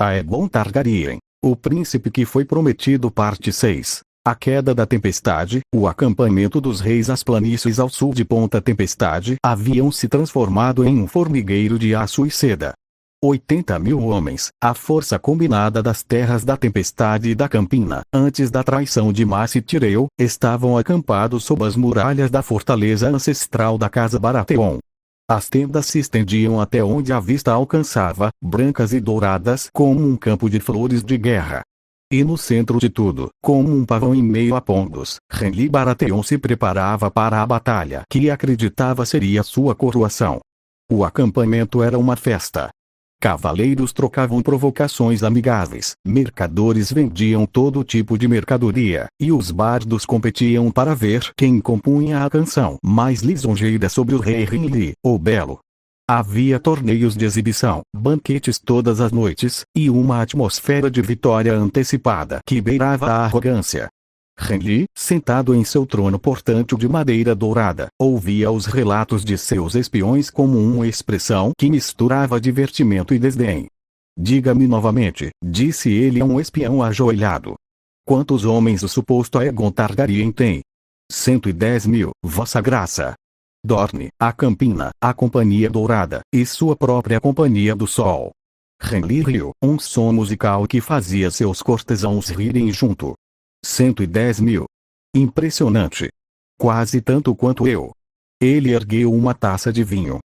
Aegon Targaryen, o príncipe que foi prometido. Parte 6. A queda da tempestade. O acampamento dos reis. As planícies ao sul de Ponta Tempestade haviam se transformado em um formigueiro de aço e seda. 80.000 homens, a força combinada das terras da Tempestade e da Campina, antes da traição de Mace Tyrell, estavam acampados sob as muralhas da fortaleza ancestral da Casa Baratheon. As tendas se estendiam até onde a vista alcançava, brancas e douradas como um campo de flores de guerra. E no centro de tudo, como um pavão em meio a pombos, Renly Baratheon se preparava para a batalha que acreditava seria sua coroação. O acampamento era uma festa. Cavaleiros trocavam provocações amigáveis, mercadores vendiam todo tipo de mercadoria, e os bardos competiam para ver quem compunha a canção mais lisonjeira sobre o rei Renly, o Belo. Havia torneios de exibição, banquetes todas as noites, e uma atmosfera de vitória antecipada que beirava a arrogância. Renly, sentado em seu trono portante de madeira dourada, ouvia os relatos de seus espiões como uma expressão que misturava divertimento e desdém. Diga-me novamente, disse ele a um espião ajoelhado. Quantos homens o suposto Aegon Targaryen tem? 110.000, Vossa Graça. Dorne, a Campina, a Companhia Dourada, e sua própria Companhia do Sol. Renly riu, um som musical que fazia seus cortesãos rirem junto. 110.000. Impressionante. Quase tanto quanto eu. Ele ergueu uma taça de vinho.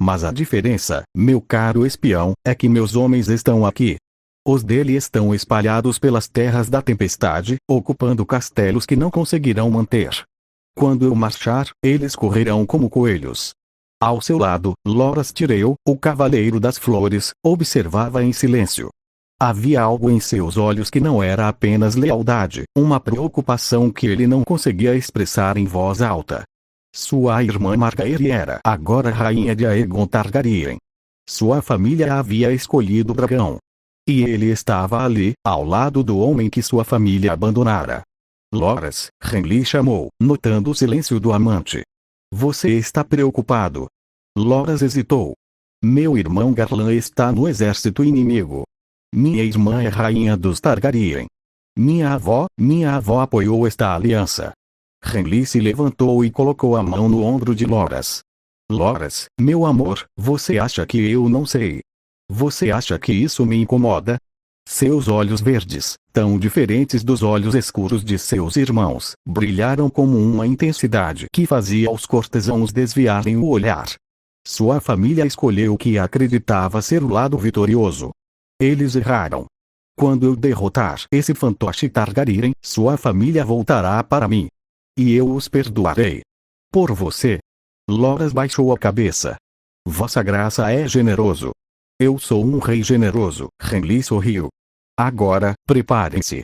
Mas a diferença, meu caro espião, é que meus homens estão aqui. Os dele estão espalhados pelas terras da tempestade, ocupando castelos que não conseguirão manter. Quando eu marchar, eles correrão como coelhos. Ao seu lado, Loras Tyrell, o Cavaleiro das Flores, observava em silêncio. Havia algo em seus olhos que não era apenas lealdade, uma preocupação que ele não conseguia expressar em voz alta. Sua irmã Margaery era agora rainha de Aegon Targaryen. Sua família havia escolhido o dragão. E ele estava ali, ao lado do homem que sua família abandonara. Loras, Renly chamou, notando o silêncio do amante. Você está preocupado? Loras hesitou. Meu irmão Garlan está no exército inimigo. Minha irmã é rainha dos Targaryen. Minha avó apoiou esta aliança. Renly se levantou e colocou a mão no ombro de Loras. Loras, meu amor, você acha que eu não sei? Você acha que isso me incomoda? Seus olhos verdes, tão diferentes dos olhos escuros de seus irmãos, brilharam como uma intensidade que fazia os cortesãos desviarem o olhar. Sua família escolheu o que acreditava ser o lado vitorioso. Eles erraram. Quando eu derrotar esse fantoche Targaryen, sua família voltará para mim. E eu os perdoarei. Por você. Loras baixou a cabeça. Vossa Graça é generoso. Eu sou um rei generoso, Renly sorriu. Agora, preparem-se.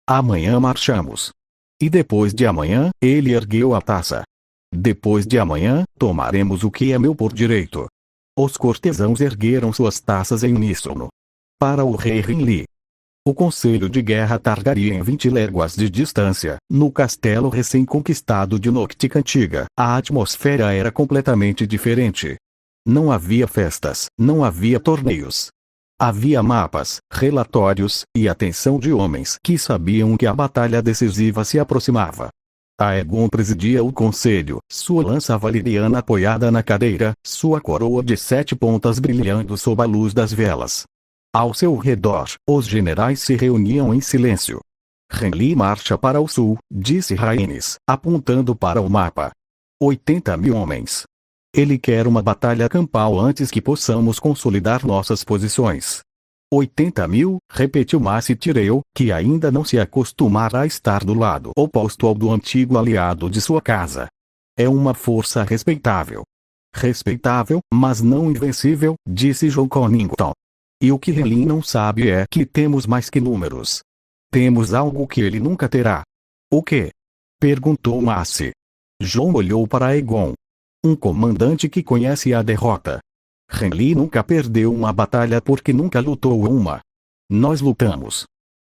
Amanhã marchamos. E depois de amanhã, ele ergueu a taça. Depois de amanhã, tomaremos o que é meu por direito. Os cortesãos ergueram suas taças em uníssono. Para o rei Renly. O conselho de guerra Targaryen 20 léguas de distância, no castelo recém-conquistado de Noctic Antiga, a atmosfera era completamente diferente. Não havia festas, não havia torneios. Havia mapas, relatórios, e atenção de homens que sabiam que a batalha decisiva se aproximava. Aegon presidia o conselho, sua lança valeriana apoiada na cadeira, sua coroa de 7 pontas brilhando sob a luz das velas. Ao seu redor, os generais se reuniam em silêncio. Renly marcha para o sul, disse Rhaenys, apontando para o mapa. 80.000 homens. Ele quer uma batalha campal antes que possamos consolidar nossas posições. 80.000, repetiu Mace Tyrell, que ainda não se acostumara a estar do lado oposto ao do antigo aliado de sua casa. É uma força respeitável. Respeitável, mas não invencível, disse Jon Connington. E o que Renly não sabe é que temos mais que números. Temos algo que ele nunca terá. O quê? Perguntou Mace. Jon olhou para Aegon. Um comandante que conhece a derrota. Renly nunca perdeu uma batalha porque nunca lutou uma. Nós lutamos.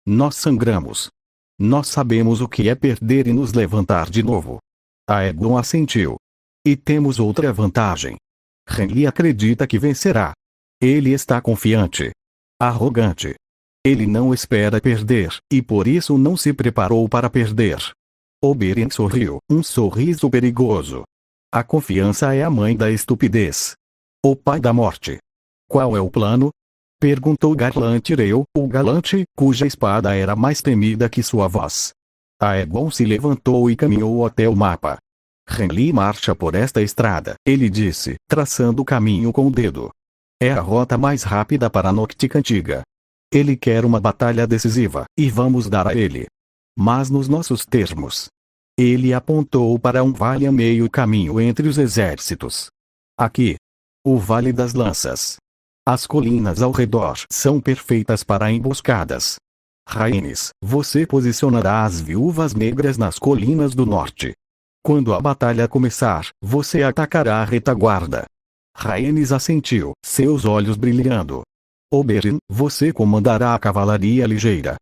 Nós sangramos. Nós sabemos o que é perder e nos levantar de novo. Aegon assentiu. E temos outra vantagem. Renly acredita que vencerá. Ele está confiante. Arrogante. Ele não espera perder, e por isso não se preparou para perder. Oberyn sorriu, um sorriso perigoso. A confiança é a mãe da estupidez. O pai da morte. Qual é o plano? Perguntou Garland Tyrell, o galante, cuja espada era mais temida que sua voz. Aegon se levantou e caminhou até o mapa. Renly marcha por esta estrada, ele disse, traçando o caminho com o dedo. É a rota mais rápida para a Noctica Antiga. Ele quer uma batalha decisiva, e vamos dar a ele. Mas nos nossos termos. Ele apontou para um vale a meio caminho entre os exércitos. Aqui. O Vale das Lanças. As colinas ao redor são perfeitas para emboscadas. Rhaenys, você posicionará as viúvas negras nas colinas do norte. Quando a batalha começar, você atacará a retaguarda. Rhaenys assentiu, seus olhos brilhando. Oberyn, você comandará a cavalaria ligeira.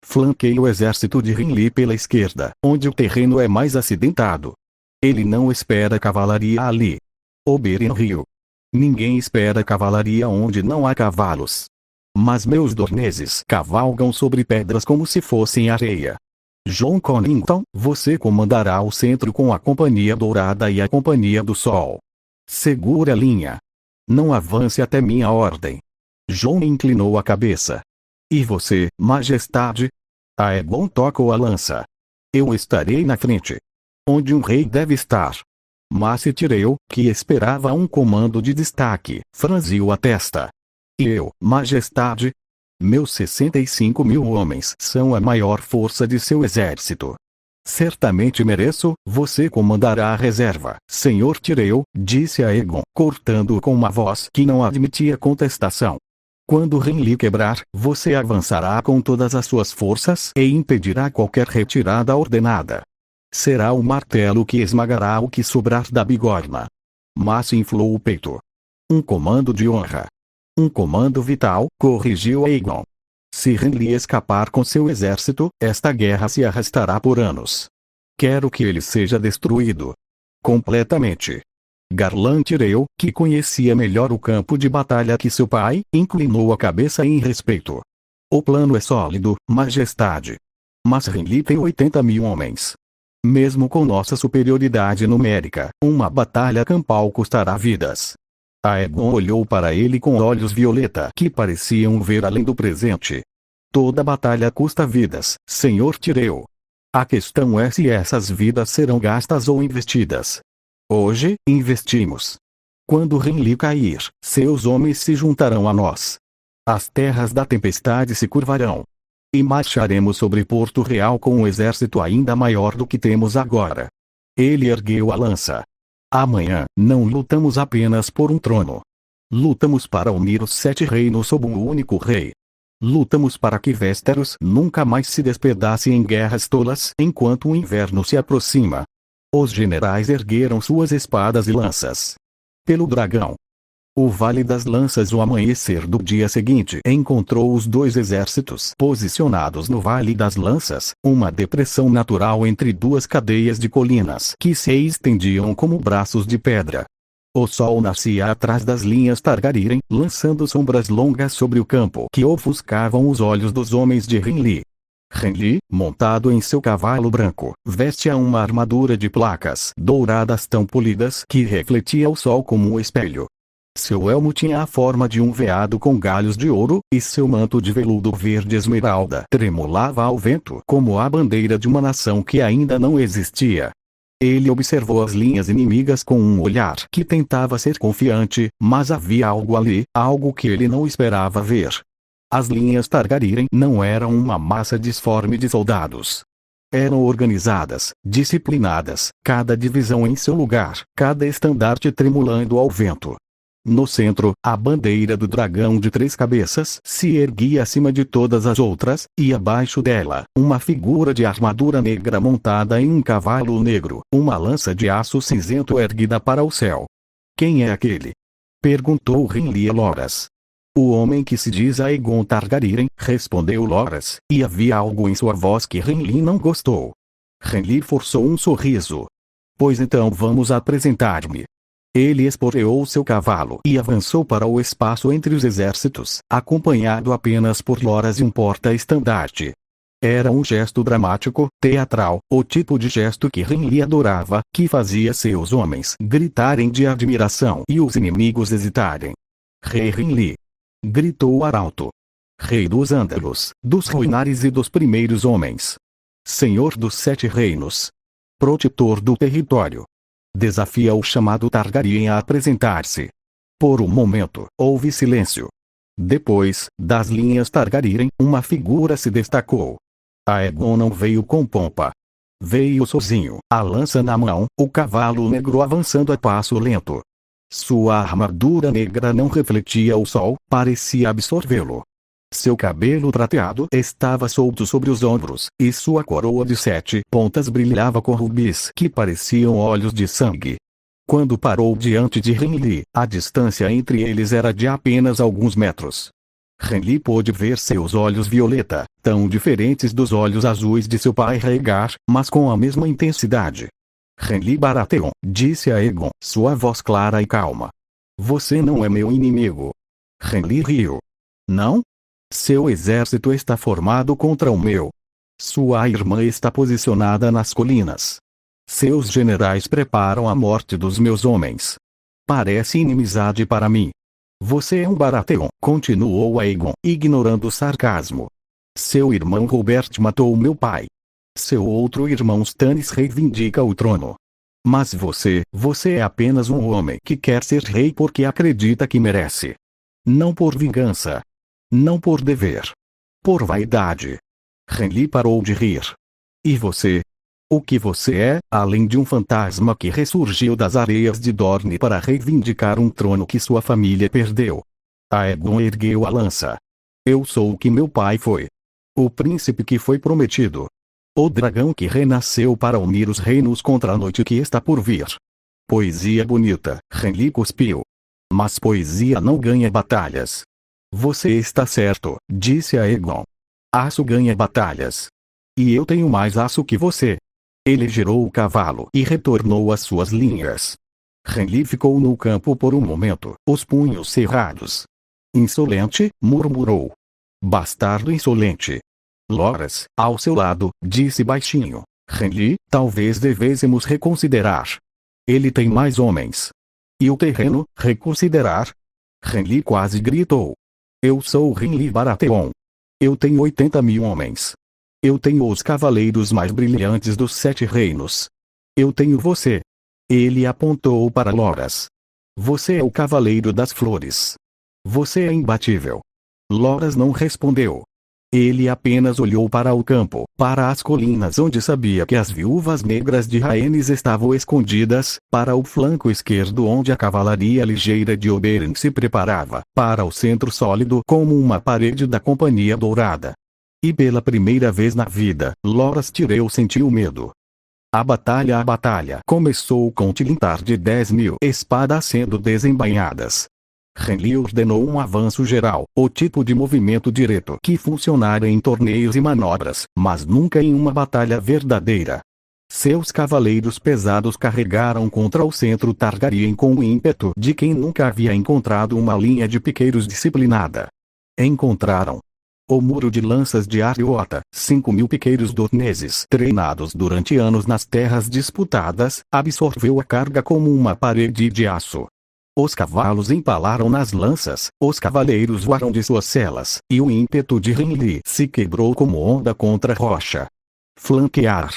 Flanqueie o exército de Renly pela esquerda, onde o terreno é mais acidentado. Ele não espera cavalaria ali. Oberyn riu. Ninguém espera cavalaria onde não há cavalos. Mas meus dorneses cavalgam sobre pedras como se fossem areia. Jon Connington, você comandará o centro com a Companhia Dourada e a Companhia do Sol. Segura a linha. Não avance até minha ordem. Jon inclinou a cabeça. E você, majestade? Aegon tocou a lança. Eu estarei na frente. Onde um rei deve estar. Mace Tyrell, que esperava um comando de destaque, franziu a testa. E eu, majestade? Meus 65.000 homens são a maior força de seu exército. Certamente mereço, você comandará a reserva, Sr. Tyrell, disse Aegon, cortando-o com uma voz que não admitia contestação. Quando Renly quebrar, você avançará com todas as suas forças e impedirá qualquer retirada ordenada. Será o martelo que esmagará o que sobrar da bigorna. Mas inflou o peito. Um comando de honra. Um comando vital, corrigiu Aegon. Se Renly escapar com seu exército, esta guerra se arrastará por anos. Quero que ele seja destruído. Completamente. Garland Tyrell, que conhecia melhor o campo de batalha que seu pai, inclinou a cabeça em respeito. O plano é sólido, majestade. Mas Renly tem 80.000 homens. Mesmo com nossa superioridade numérica, uma batalha campal custará vidas. Aegon olhou para ele com olhos violeta que pareciam ver além do presente. Toda batalha custa vidas, Sr. Tyrell. A questão é se essas vidas serão gastas ou investidas. Hoje, investimos. Quando Renly cair, seus homens se juntarão a nós. As terras da tempestade se curvarão. E marcharemos sobre Porto Real com um exército ainda maior do que temos agora. Ele ergueu a lança. Amanhã, não lutamos apenas por um trono. Lutamos para unir os 7 reinos sob um único rei. Lutamos para que Westeros nunca mais se despedace em guerras tolas enquanto o inverno se aproxima. Os generais ergueram suas espadas e lanças. Pelo dragão. O Vale das Lanças. O amanhecer do dia seguinte encontrou os 2 exércitos posicionados no Vale das Lanças, uma depressão natural entre 2 cadeias de colinas que se estendiam como braços de pedra. O sol nascia atrás das linhas Targaryen, lançando sombras longas sobre o campo que ofuscavam os olhos dos homens de Renly. Renly, montado em seu cavalo branco, vestia uma armadura de placas douradas tão polidas que refletia o sol como um espelho. Seu elmo tinha a forma de um veado com galhos de ouro, e seu manto de veludo verde esmeralda tremulava ao vento como a bandeira de uma nação que ainda não existia. Ele observou as linhas inimigas com um olhar que tentava ser confiante, mas havia algo ali, algo que ele não esperava ver. As linhas Targaryen não eram uma massa disforme de soldados. Eram organizadas, disciplinadas, cada divisão em seu lugar, cada estandarte tremulando ao vento. No centro, a bandeira do dragão de 3 cabeças se erguia acima de todas as outras, e abaixo dela, uma figura de armadura negra montada em um cavalo negro, uma lança de aço cinzento erguida para o céu. Quem é aquele? Perguntou Renly a Loras. O homem que se diz Aegon Targaryen, respondeu Loras, e havia algo em sua voz que Renly não gostou. Renly forçou um sorriso. Pois então vamos apresentar-me. Ele esporeou seu cavalo e avançou para o espaço entre os exércitos, acompanhado apenas por loras e um porta-estandarte. Era um gesto dramático, teatral, o tipo de gesto que Renly adorava, que fazia seus homens gritarem de admiração e os inimigos hesitarem. Rei Renly! Gritou o arauto. Rei dos Ândalos, dos Ruinares e dos primeiros homens. Senhor dos Sete Reinos. Protetor do território. Desafia o chamado Targaryen a apresentar-se. Por um momento, houve silêncio. Depois, das linhas Targaryen, uma figura se destacou. Aegon não veio com pompa. Veio sozinho, a lança na mão, o cavalo negro avançando a passo lento. Sua armadura negra não refletia o sol, parecia absorvê-lo. Seu cabelo prateado estava solto sobre os ombros, e sua coroa de 7 pontas brilhava com rubis que pareciam olhos de sangue. Quando parou diante de Renly, a distância entre eles era de apenas alguns metros. Renly pôde ver seus olhos violeta, tão diferentes dos olhos azuis de seu pai Rhaegar, mas com a mesma intensidade. Renly Baratheon, disse Aegon, sua voz clara e calma. Você não é meu inimigo. Renly riu. Não? Seu exército está formado contra o meu. Sua irmã está posicionada nas colinas. Seus generais preparam a morte dos meus homens. Parece inimizade para mim. Você é um Baratheon, continuou Aegon, ignorando o sarcasmo. Seu irmão Robert matou meu pai. Seu outro irmão Stannis reivindica o trono. Mas você é apenas um homem que quer ser rei porque acredita que merece. Não por vingança. Não por dever. Por vaidade. Renly parou de rir. E você? O que você é, além de um fantasma que ressurgiu das areias de Dorne para reivindicar um trono que sua família perdeu? Aegon ergueu a lança. Eu sou o que meu pai foi. O príncipe que foi prometido. O dragão que renasceu para unir os reinos contra a noite que está por vir. Poesia bonita, Renly cuspiu. Mas poesia não ganha batalhas. Você está certo, disse Aegon. Aço ganha batalhas. E eu tenho mais aço que você. Ele girou o cavalo e retornou às suas linhas. Renly ficou no campo por um momento, os punhos cerrados. Insolente, murmurou. Bastardo insolente. Loras, ao seu lado, disse baixinho. Renly, talvez devêssemos reconsiderar. Ele tem mais homens. E o terreno, reconsiderar? Renly quase gritou. Eu sou Renly Baratheon. Eu tenho 80.000 homens. Eu tenho os cavaleiros mais brilhantes dos 7 reinos. Eu tenho você. Ele apontou para Loras. Você é o cavaleiro das flores. Você é imbatível. Loras não respondeu. Ele apenas olhou para o campo, para as colinas onde sabia que as viúvas negras de Rhaenys estavam escondidas, para o flanco esquerdo onde a cavalaria ligeira de Oberyn se preparava, para o centro sólido como uma parede da Companhia Dourada. E pela primeira vez na vida, Loras Tyrell sentiu medo. A batalha começou com o tilintar de 10.000 espadas sendo desembainhadas. Renly ordenou um avanço geral, o tipo de movimento direto que funcionara em torneios e manobras, mas nunca em uma batalha verdadeira. Seus cavaleiros pesados carregaram contra o centro Targaryen com o ímpeto de quem nunca havia encontrado uma linha de piqueiros disciplinada. Encontraram o muro de lanças de Ariota, 5.000 piqueiros dorneses treinados durante anos nas terras disputadas, absorveu a carga como uma parede de aço. Os cavalos empalaram nas lanças, os cavaleiros voaram de suas celas, e o ímpeto de Renly se quebrou como onda contra rocha. Flanquear!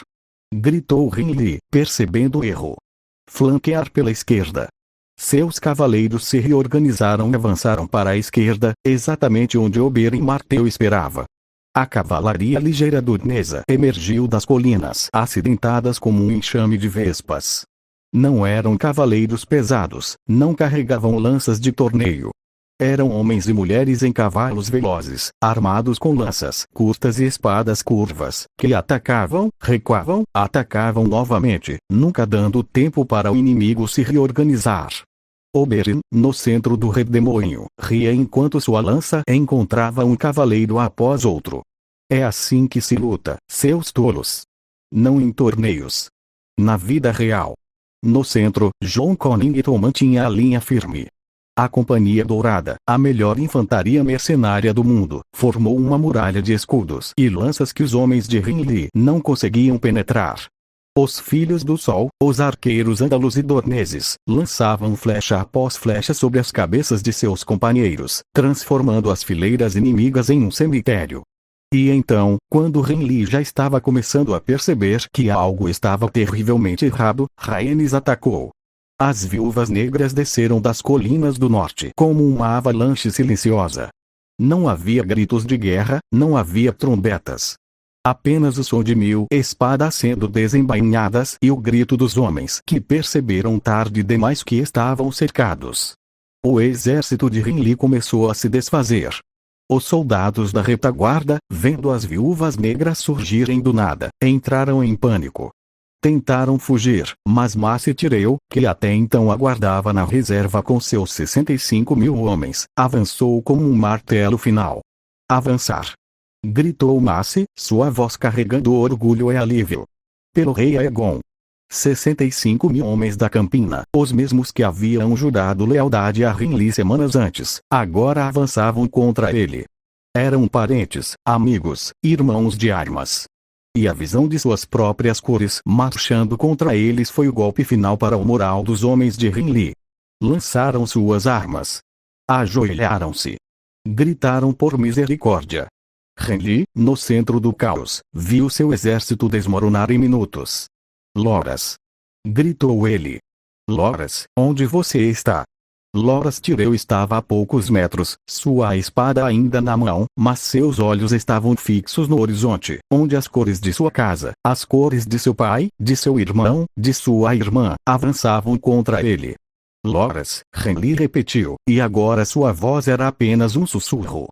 Gritou Renly, percebendo o erro. Flanquear pela esquerda. Seus cavaleiros se reorganizaram e avançaram para a esquerda, exatamente onde Oberyn Martell esperava. A cavalaria ligeira dornesa emergiu das colinas acidentadas como um enxame de vespas. Não eram cavaleiros pesados, não carregavam lanças de torneio. Eram homens e mulheres em cavalos velozes, armados com lanças curtas e espadas curvas, que atacavam, recuavam, atacavam novamente, nunca dando tempo para o inimigo se reorganizar. Oberyn, no centro do redemoinho, ria enquanto sua lança encontrava um cavaleiro após outro. É assim que se luta, seus tolos. Não em torneios. Na vida real. No centro, John Connington mantinha a linha firme. A Companhia Dourada, a melhor infantaria mercenária do mundo, formou uma muralha de escudos e lanças que os homens de Hindley não conseguiam penetrar. Os filhos do sol, os arqueiros ândalos e dorneses, lançavam flecha após flecha sobre as cabeças de seus companheiros, transformando as fileiras inimigas em um cemitério. E então, quando Hindley já estava começando a perceber que algo estava terrivelmente errado, Rhaenys atacou. As viúvas negras desceram das colinas do norte como uma avalanche silenciosa. Não havia gritos de guerra, não havia trombetas. Apenas o som de 1000 espadas sendo desembainhadas e o grito dos homens que perceberam tarde demais que estavam cercados. O exército de Hindley começou a se desfazer. Os soldados da retaguarda, vendo as viúvas negras surgirem do nada, entraram em pânico. Tentaram fugir, mas Mace Tyrell, que até então aguardava na reserva com seus 65.000 homens, avançou como um martelo final. Avançar! Gritou Mace, sua voz carregando orgulho e alívio. Pelo rei Aegon. 65.000 homens da Campina, os mesmos que haviam jurado lealdade a Hindley semanas antes, agora avançavam contra ele. Eram parentes, amigos, irmãos de armas. E a visão de suas próprias cores marchando contra eles foi o golpe final para o moral dos homens de Hindley. Lançaram suas armas. Ajoelharam-se. Gritaram por misericórdia. Hindley, no centro do caos, viu seu exército desmoronar em minutos. Loras! Gritou ele. Loras, onde você está? Loras Tyrell estava a poucos metros, sua espada ainda na mão, mas seus olhos estavam fixos no horizonte, onde as cores de sua casa, as cores de seu pai, de seu irmão, de sua irmã, avançavam contra ele. Loras, Hindley repetiu, e agora sua voz era apenas um sussurro.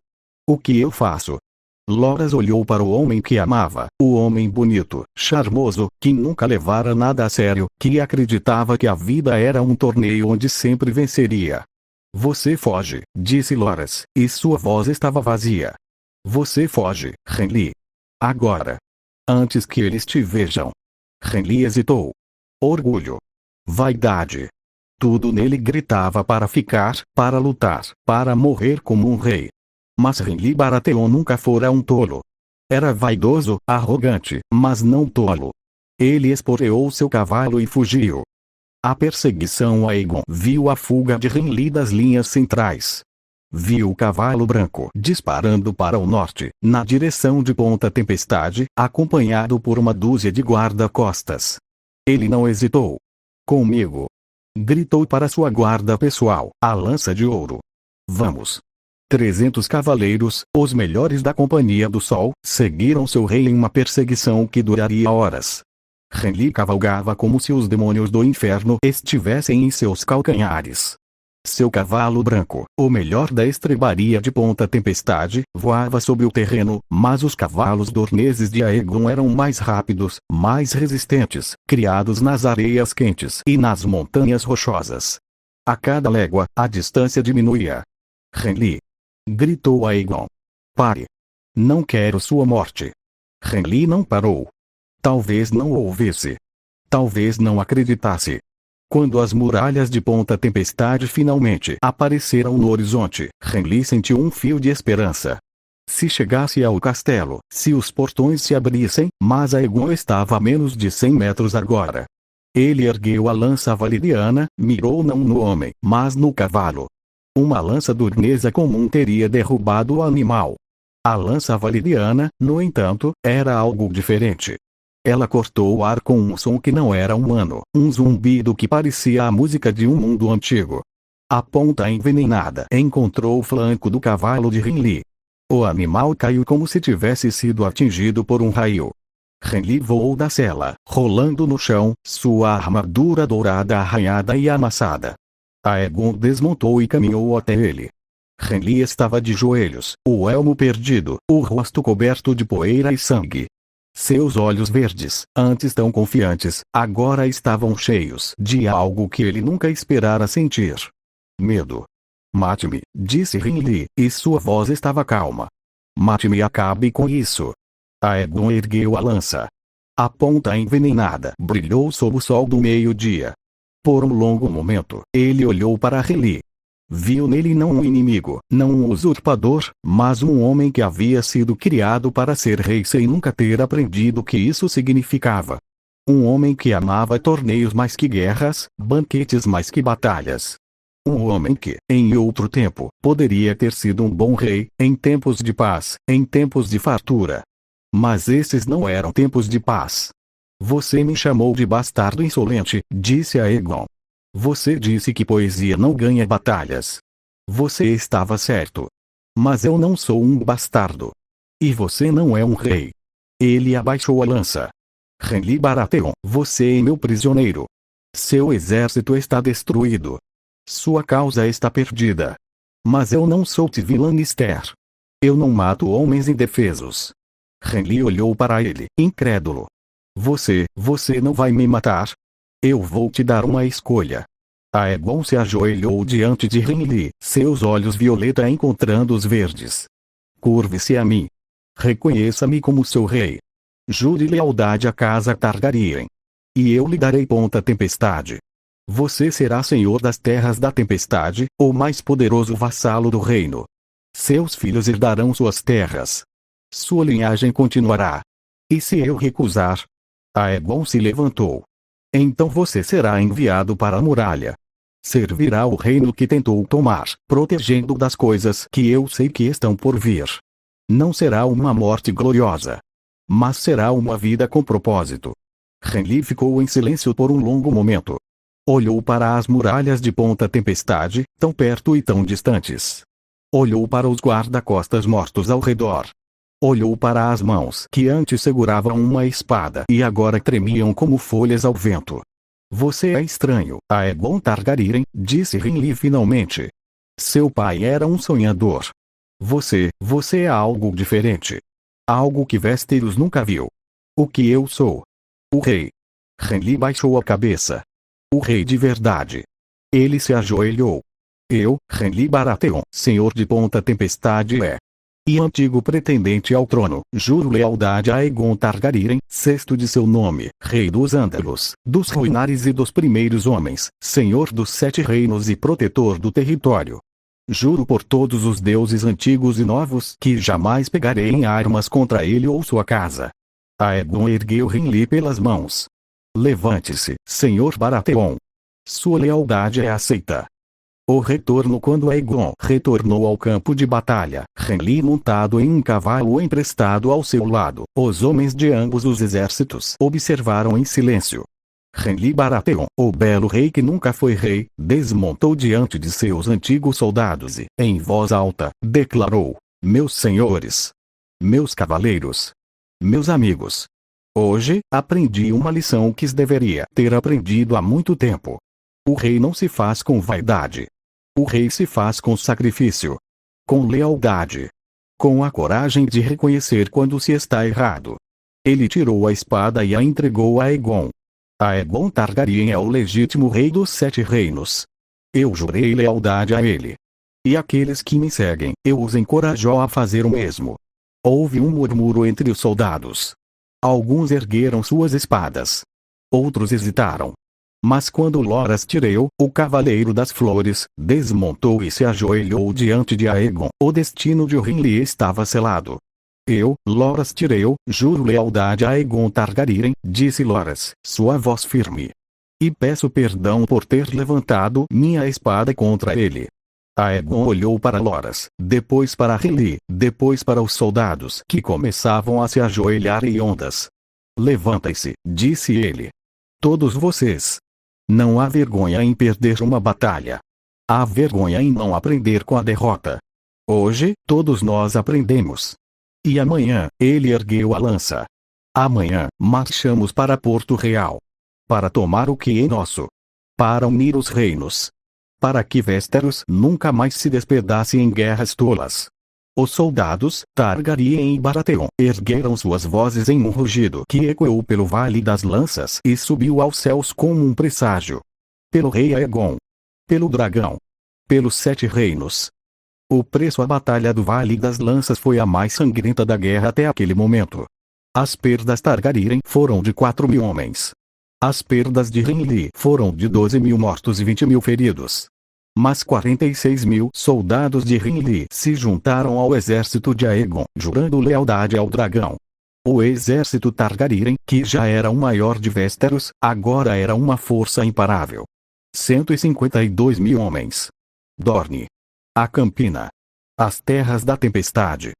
O que eu faço? Loras olhou para o homem que amava, o homem bonito, charmoso, que nunca levara nada a sério, que acreditava que a vida era um torneio onde sempre venceria. Você foge, disse Loras, e sua voz estava vazia. Você foge, Hindley. Agora. Antes que eles te vejam. Hindley hesitou. Orgulho. Vaidade. Tudo nele gritava para ficar, para lutar, para morrer como um rei. Mas Hindley Baratheon nunca fora um tolo. Era vaidoso, arrogante, mas não tolo. Ele esporeou seu cavalo e fugiu. A perseguição a Aegon viu a fuga de Hindley das linhas centrais. Viu o cavalo branco disparando para o norte, na direção de Ponta Tempestade, acompanhado por uma dúzia de guarda-costas. Ele não hesitou. Comigo! Gritou para sua guarda pessoal, a lança de ouro. Vamos! 300 cavaleiros, os melhores da Companhia do Sol, seguiram seu rei em uma perseguição que duraria horas. Hindley cavalgava como se os demônios do inferno estivessem em seus calcanhares. Seu cavalo branco, o melhor da estrebaria de Ponta Tempestade, voava sobre o terreno, mas os cavalos dorneses de Aegon eram mais rápidos, mais resistentes, criados nas areias quentes e nas montanhas rochosas. A cada légua, a distância diminuía. Hindley! Gritou Aegon. Pare! Não quero sua morte. Hindley não parou. Talvez não ouvisse. Talvez não acreditasse. Quando as muralhas de Ponta Tempestade finalmente apareceram no horizonte, Hindley sentiu um fio de esperança. Se chegasse ao castelo, se os portões se abrissem, mas Aegon estava a menos de 100 metros agora. Ele ergueu a lança valeriana, mirou não no homem, mas no cavalo. Uma lança dornesa comum teria derrubado o animal. A lança valeriana, no entanto, era algo diferente. Ela cortou o ar com um som que não era humano, um zumbido que parecia a música de um mundo antigo. A ponta envenenada encontrou o flanco do cavalo de Hindley. O animal caiu como se tivesse sido atingido por um raio. Hindley voou da sela, rolando no chão, sua armadura dourada arranhada e amassada. Aegon desmontou e caminhou até ele. Hindley estava de joelhos, o elmo perdido, o rosto coberto de poeira e sangue. Seus olhos verdes, antes tão confiantes, agora estavam cheios de algo que ele nunca esperara sentir. Medo. Mate-me, disse Hindley, e sua voz estava calma. Mate-me e acabe com isso. Aegon ergueu a lança. A ponta envenenada brilhou sob o sol do meio-dia. Por um longo momento, ele olhou para Renly. Viu nele não um inimigo, não um usurpador, mas um homem que havia sido criado para ser rei sem nunca ter aprendido o que isso significava. Um homem que amava torneios mais que guerras, banquetes mais que batalhas. Um homem que, em outro tempo, poderia ter sido um bom rei, em tempos de paz, em tempos de fartura. Mas esses não eram tempos de paz. Você me chamou de bastardo insolente, disse Aegon. Você disse que poesia não ganha batalhas. Você estava certo. Mas eu não sou um bastardo. E você não é um rei. Ele abaixou a lança. Renly Baratheon, você é meu prisioneiro. Seu exército está destruído. Sua causa está perdida. Mas eu não sou Tywin Lannister. Eu não mato homens indefesos. Renly olhou para ele, incrédulo. Você não vai me matar? Eu vou te dar uma escolha. Aegon se ajoelhou diante de Renly, seus olhos violeta encontrando os verdes. Curve-se a mim. Reconheça-me como seu rei. Jure lealdade à casa Targaryen. E eu lhe darei Ponta Tempestade. Você será senhor das terras da tempestade, o mais poderoso vassalo do reino. Seus filhos herdarão suas terras. Sua linhagem continuará. E se eu recusar? Aegon se levantou. Então você será enviado para a muralha. Servirá o reino que tentou tomar, protegendo das coisas que eu sei que estão por vir. Não será uma morte gloriosa. Mas será uma vida com propósito. Renly ficou em silêncio por um longo momento. Olhou para as muralhas de Ponta Tempestade, tão perto e tão distantes. Olhou para os guarda-costas mortos ao redor. Olhou para as mãos que antes seguravam uma espada e agora tremiam como folhas ao vento. Você é estranho, Aegon Targaryen, disse Renly finalmente. Seu pai era um sonhador. Você é algo diferente. Algo que Westeros nunca viu. O que eu sou? O rei. Renly baixou a cabeça. O rei de verdade. Ele se ajoelhou. Eu, Renly Baratheon, senhor de Ponta Tempestade e antigo pretendente ao trono, juro lealdade a Aegon Targaryen, sexto de seu nome, rei dos Ândalos, dos Ruinares e dos primeiros homens, senhor dos 7 reinos e protetor do território. Juro por todos os deuses antigos e novos que jamais pegarei em armas contra ele ou sua casa. Aegon ergueu Renly pelas mãos. Levante-se, senhor Baratheon. Sua lealdade é aceita. O retorno. Quando Aegon retornou ao campo de batalha, Renly montado em um cavalo emprestado ao seu lado, os homens de ambos os exércitos observaram em silêncio. Renly Baratheon, o belo rei que nunca foi rei, desmontou diante de seus antigos soldados e, em voz alta, declarou: meus senhores, meus cavaleiros, meus amigos. Hoje, aprendi uma lição que deveria ter aprendido há muito tempo. O rei não se faz com vaidade. O rei se faz com sacrifício. Com lealdade. Com a coragem de reconhecer quando se está errado. Ele tirou a espada e a entregou a Aegon. Aegon Targaryen é o legítimo rei dos 7 reinos. Eu jurei lealdade a ele. E aqueles que me seguem, eu os encorajo a fazer o mesmo. Houve um murmúrio entre os soldados. Alguns ergueram suas espadas. Outros hesitaram. Mas quando Loras Tyrell, o Cavaleiro das Flores, desmontou e se ajoelhou diante de Aegon, o destino de Renly estava selado. Eu, Loras Tyrell, juro lealdade a Aegon Targaryen, disse Loras, sua voz firme. E peço perdão por ter levantado minha espada contra ele. Aegon olhou para Loras, depois para Renly, depois para os soldados que começavam a se ajoelhar em ondas. Levantem-se, disse ele. Todos vocês. Não há vergonha em perder uma batalha. Há vergonha em não aprender com a derrota. Hoje, todos nós aprendemos. E amanhã, ele ergueu a lança. Amanhã, marchamos para Porto Real. Para tomar o que é nosso. Para unir os reinos. Para que Westeros nunca mais se despedace em guerras tolas. Os soldados, Targaryen e Baratheon, ergueram suas vozes em um rugido que ecoou pelo Vale das Lanças e subiu aos céus como um presságio. Pelo rei Aegon. Pelo dragão. Pelos 7 reinos. O preço. A batalha do Vale das Lanças foi a mais sangrenta da guerra até aquele momento. As perdas Targaryen foram de 4.000 homens. As perdas de Renly foram de 12.000 mortos e 20.000 feridos. Mas 46.000 soldados de Renly se juntaram ao exército de Aegon, jurando lealdade ao dragão. O exército Targaryen, que já era o maior de Westeros, agora era uma força imparável. 152.000 homens. Dorne. A Campina. As Terras da Tempestade.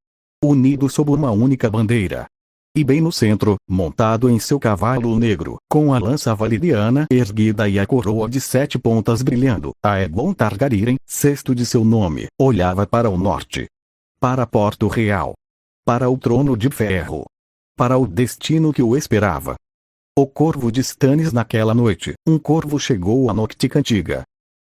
Unidos sob uma única bandeira. E bem no centro, montado em seu cavalo negro, com a lança valeriana erguida e a coroa de 7 pontas brilhando, Aegon Targaryen, sexto de seu nome, olhava para o norte. Para Porto Real. Para o trono de ferro. Para o destino que o esperava. O corvo de Stannis naquela noite, um corvo chegou à Noctica Antiga.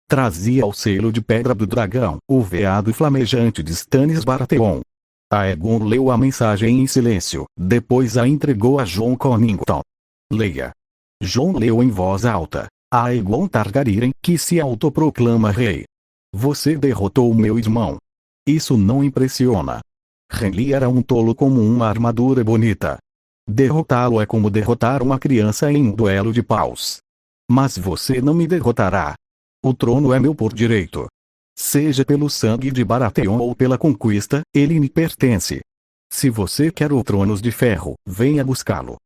Trazia o selo de pedra do dragão, o veado flamejante de Stannis Baratheon. Aegon leu a mensagem em silêncio, depois a entregou a Jon Connington. Leia. Jon leu em voz alta. Aegon Targaryen, que se autoproclama rei. Você derrotou meu irmão. Isso não impressiona. Renly era um tolo como uma armadura bonita. Derrotá-lo é como derrotar uma criança em um duelo de paus. Mas você não me derrotará. O trono é meu por direito. Seja pelo sangue de Baratheon ou pela conquista, ele me pertence. Se você quer o Tronos de Ferro, venha buscá-lo.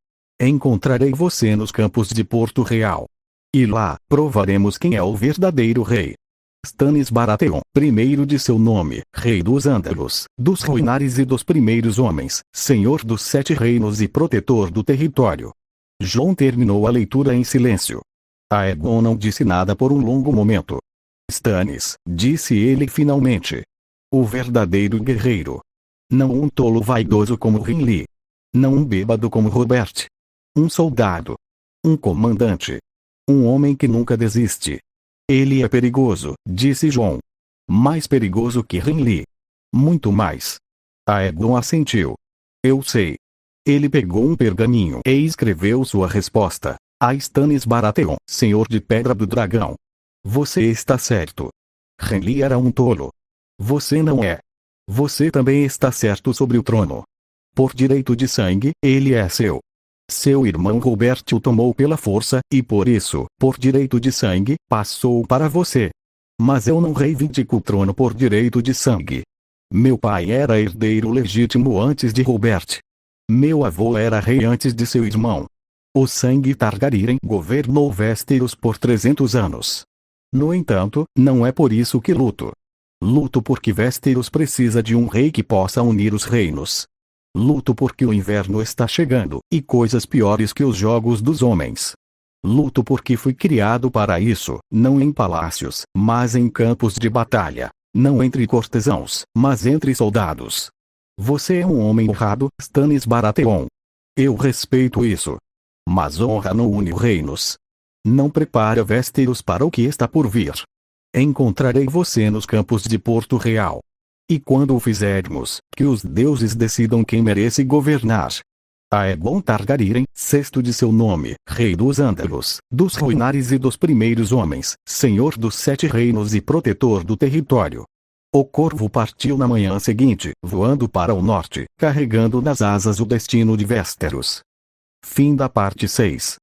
Encontrarei você nos campos de Porto Real. E lá, provaremos quem é o verdadeiro rei. Stannis Baratheon, primeiro de seu nome, rei dos Andalos, dos Ruinares e dos primeiros homens, senhor dos 7 reinos e protetor do território. Jon terminou a leitura em silêncio. Aegon não disse nada por um longo momento. Stannis, disse ele finalmente. O verdadeiro guerreiro. Não um tolo vaidoso como Renly. Não um bêbado como Robert. Um soldado. Um comandante. Um homem que nunca desiste. Ele é perigoso, disse Jon. Mais perigoso que Renly. Muito mais. Aegon assentiu. Eu sei. Ele pegou um pergaminho e escreveu sua resposta. A Stannis Baratheon, senhor de Pedra do Dragão. Você está certo. Renly era um tolo. Você não é. Você também está certo sobre o trono. Por direito de sangue, ele é seu. Seu irmão Robert o tomou pela força, e por isso, por direito de sangue, passou para você. Mas eu não reivindico o trono por direito de sangue. Meu pai era herdeiro legítimo antes de Robert. Meu avô era rei antes de seu irmão. O sangue Targaryen governou Westeros por 300 anos. No entanto, não é por isso que luto. Luto porque Westeros precisa de um rei que possa unir os reinos. Luto porque o inverno está chegando, e coisas piores que os jogos dos homens. Luto porque fui criado para isso, não em palácios, mas em campos de batalha. Não entre cortesãos, mas entre soldados. Você é um homem honrado, Stannis Baratheon. Eu respeito isso. Mas honra não une reinos. Não prepara Westeros para o que está por vir. Encontrarei você nos campos de Porto Real. E quando o fizermos, que os deuses decidam quem merece governar. Aegon Targaryen, sexto de seu nome, rei dos Andalos, dos Ruinares e dos primeiros homens, senhor dos 7 reinos e protetor do território. O corvo partiu na manhã seguinte, voando para o norte, carregando nas asas o destino de Westeros. Fim da parte 6.